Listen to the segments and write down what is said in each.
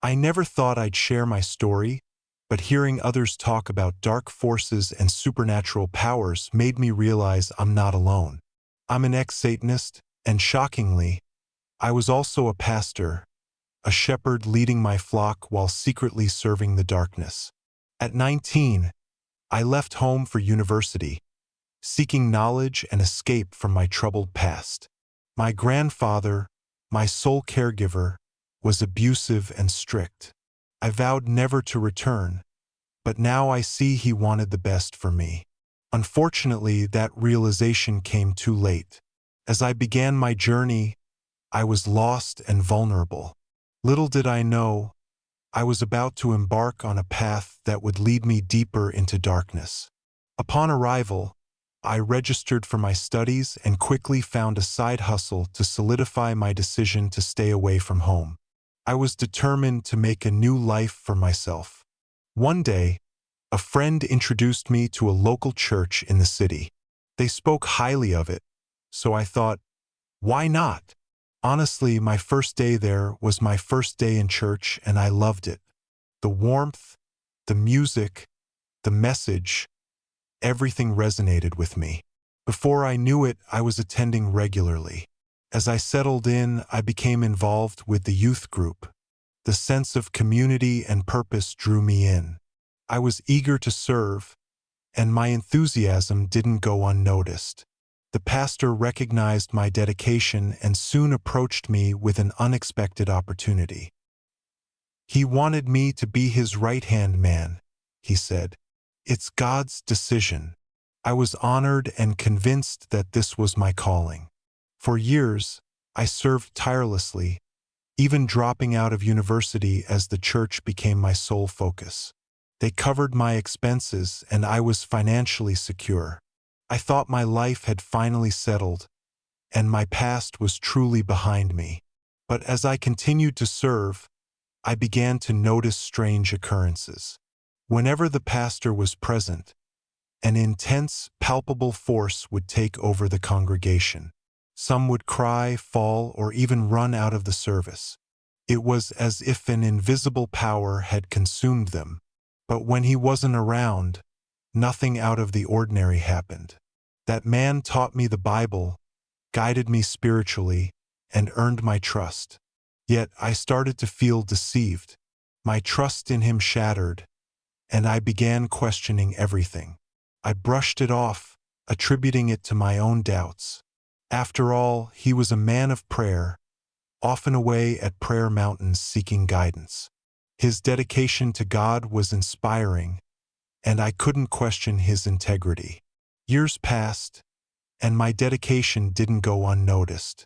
I never thought I'd share my story, but hearing others talk about dark forces and supernatural powers made me realize I'm not alone. I'm an ex-Satanist, and shockingly, I was also a pastor, a shepherd leading my flock while secretly serving the darkness. At 19, I left home for university, seeking knowledge and escape from my troubled past. My grandfather, my sole caregiver, was abusive and strict. I vowed never to return, but now I see he wanted the best for me. Unfortunately, that realization came too late. As I began my journey, I was lost and vulnerable. Little did I know, I was about to embark on a path that would lead me deeper into darkness. Upon arrival, I registered for my studies and quickly found a side hustle to solidify my decision to stay away from home. I was determined to make a new life for myself. One day, a friend introduced me to a local church in the city. They spoke highly of it, so I thought, why not? Honestly, my first day there was my first day in church, and I loved it. The warmth, the music, the message, everything resonated with me. Before I knew it, I was attending regularly. As I settled in, I became involved with the youth group. The sense of community and purpose drew me in. I was eager to serve, and my enthusiasm didn't go unnoticed. The pastor recognized my dedication and soon approached me with an unexpected opportunity. He wanted me to be his right-hand man, he said. It's God's decision. I was honored and convinced that this was my calling. For years, I served tirelessly, even dropping out of university as the church became my sole focus. They covered my expenses and I was financially secure. I thought my life had finally settled, and my past was truly behind me. But as I continued to serve, I began to notice strange occurrences. Whenever the pastor was present, an intense, palpable force would take over the congregation. Some would cry, fall, or even run out of the service. It was as if an invisible power had consumed them. But when he wasn't around, nothing out of the ordinary happened. That man taught me the Bible, guided me spiritually, and earned my trust. Yet I started to feel deceived. My trust in him shattered, and I began questioning everything. I brushed it off, attributing it to my own doubts. After all, he was a man of prayer, often away at prayer mountains seeking guidance. His dedication to God was inspiring, and I couldn't question his integrity. Years passed, and my dedication didn't go unnoticed.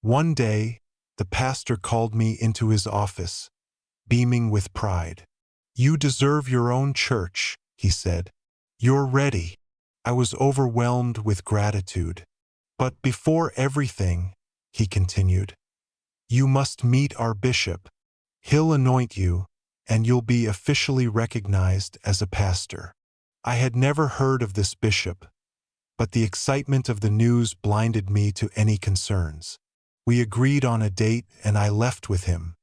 One day, the pastor called me into his office, beaming with pride. "You deserve your own church," he said. "You're ready." I was overwhelmed with gratitude. "But before everything," he continued, "you must meet our bishop. He'll anoint you, and you'll be officially recognized as a pastor." I had never heard of this bishop, but the excitement of the news blinded me to any concerns. We agreed on a date, and I left with him.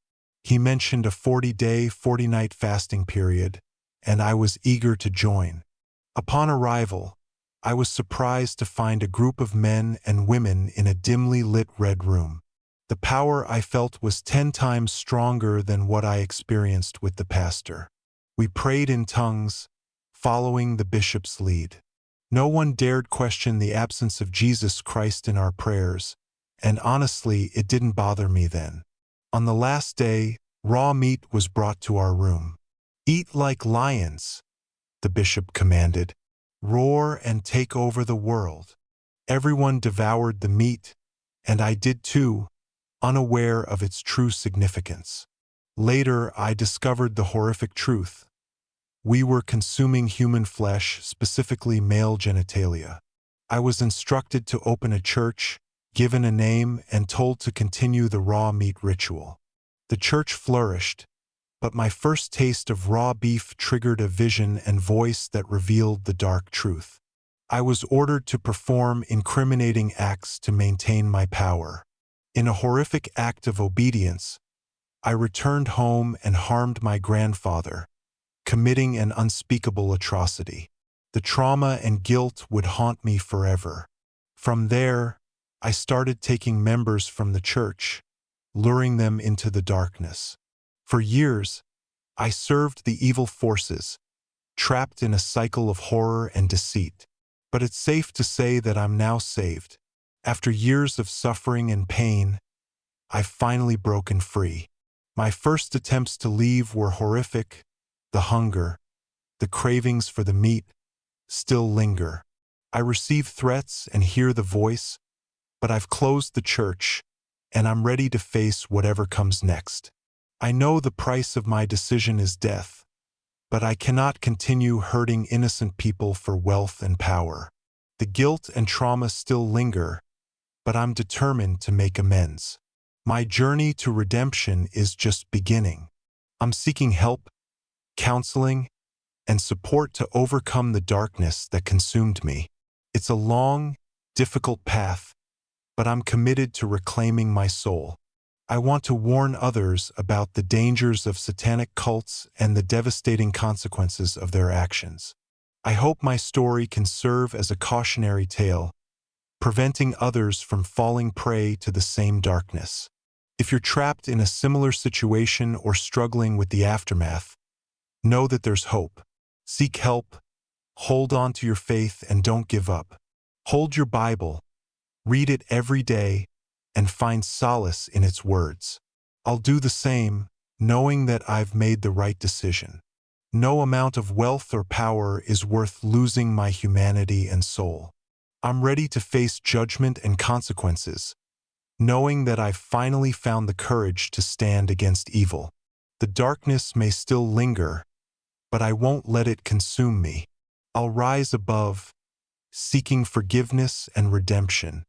He mentioned a 40-day, 40-night fasting period, and I was eager to join. Upon arrival, I was surprised to find a group of men and women in a dimly lit red room. The power I felt was 10 times stronger than what I experienced with the pastor. We prayed in tongues, following the bishop's lead. No one dared question the absence of Jesus Christ in our prayers, and honestly, it didn't bother me then. On the last day, raw meat was brought to our room. "Eat like lions," the bishop commanded. "Roar and take over the world." Everyone devoured the meat, and I did too, unaware of its true significance. Later, I discovered the horrific truth. We were consuming human flesh, specifically male genitalia. I was instructed to open a church, given a name, and told to continue the raw meat ritual. The church flourished, but my first taste of raw beef triggered a vision and voice that revealed the dark truth. I was ordered to perform incriminating acts to maintain my power. In a horrific act of obedience, I returned home and harmed my grandfather, committing an unspeakable atrocity. The trauma and guilt would haunt me forever. From there, I started taking members from the church, luring them into the darkness. For years, I served the evil forces, trapped in a cycle of horror and deceit. But it's safe to say that I'm now saved. After years of suffering and pain, I've finally broken free. My first attempts to leave were horrific. The hunger, the cravings for the meat, still linger. I receive threats and hear the voice, but I've closed the church, and I'm ready to face whatever comes next. I know the price of my decision is death, but I cannot continue hurting innocent people for wealth and power. The guilt and trauma still linger, but I'm determined to make amends. My journey to redemption is just beginning. I'm seeking help, counseling, and support to overcome the darkness that consumed me. It's a long, difficult path, but I'm committed to reclaiming my soul. I want to warn others about the dangers of satanic cults and the devastating consequences of their actions. I hope my story can serve as a cautionary tale, preventing others from falling prey to the same darkness. If you're trapped in a similar situation or struggling with the aftermath, know that there's hope. Seek help, hold on to your faith, and don't give up. Hold your Bible, read it every day, and find solace in its words. I'll do the same, knowing that I've made the right decision. No amount of wealth or power is worth losing my humanity and soul. I'm ready to face judgment and consequences, knowing that I've finally found the courage to stand against evil. The darkness may still linger, but I won't let it consume me. I'll rise above, seeking forgiveness and redemption.